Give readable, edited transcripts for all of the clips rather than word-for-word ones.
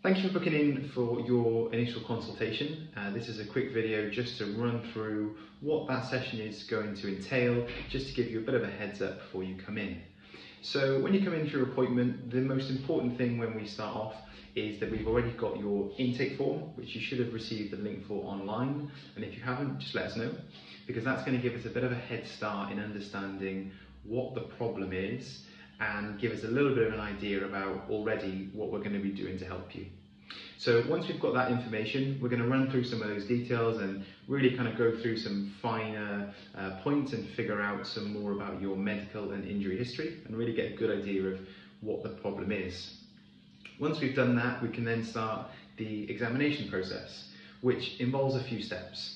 Thank you for booking in for your initial consultation. This is a quick video just to run through what that session is going to entail, just to give you a bit of a heads up before you come in. So when you come in for your appointment, the most important thing when we start off is that we've already got your intake form, which you should have received the link for online. And if you haven't, just let us know, because that's going to give us a bit of a head start in understanding what the problem is and give us a little bit of an idea about already what we're going to be doing to help you. So once we've got that information, we're going to run through some of those details and really kind of go through some finer points and figure out some more about your medical and injury history and really get a good idea of what the problem is. Once we've done that, we can then start the examination process, which involves a few steps.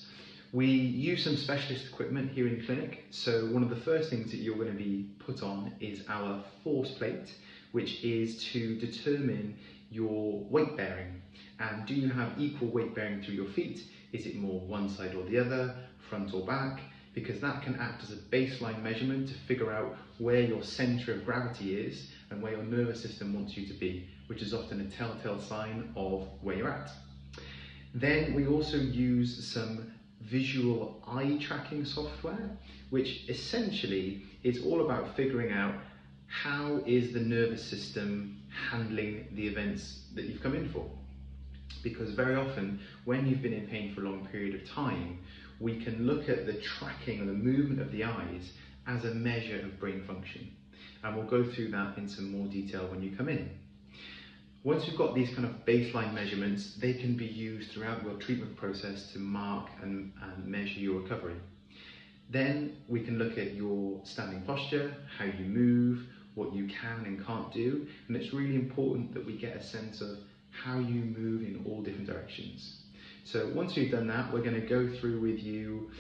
We use some specialist equipment here in the clinic, so one of the first things that you're going to be put on is our force plate, which is to determine your weight bearing. And do you have equal weight bearing through your feet? Is it more one side or the other, front or back? Because that can act as a baseline measurement to figure out where your centre of gravity is and where your nervous system wants you to be, which is often a telltale sign of where you're at. Then we also use some visual eye tracking software, which essentially is all about figuring out how is the nervous system handling the events that you've come in for. Because very often when you've been in pain for a long period of time, we can look at the tracking or the movement of the eyes as a measure of brain function. And we'll go through that in some more detail when you come in. Once you've got these kind of baseline measurements, they can be used throughout your treatment process to mark and measure your recovery. Then we can look at your standing posture, how you move, what you can and can't do, and it's really important that we get a sense of how you move in all different directions. So once we've done that, we're going to go through with you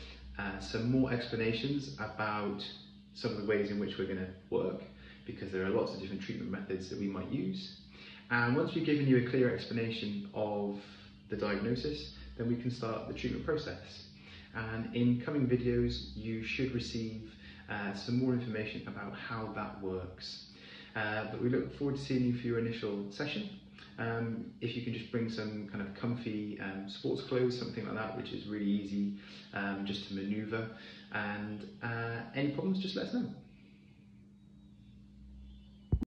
some more explanations about some of the ways in which we're going to work, because there are lots of different treatment methods that we might use. And once we've given you a clear explanation of the diagnosis, then we can start the treatment process. And in coming videos, you should receive some more information about how that works. But we look forward to seeing you for your initial session. If you can just bring some kind of comfy sports clothes, something like that, which is really easy just to maneuver. And any problems, just let us know.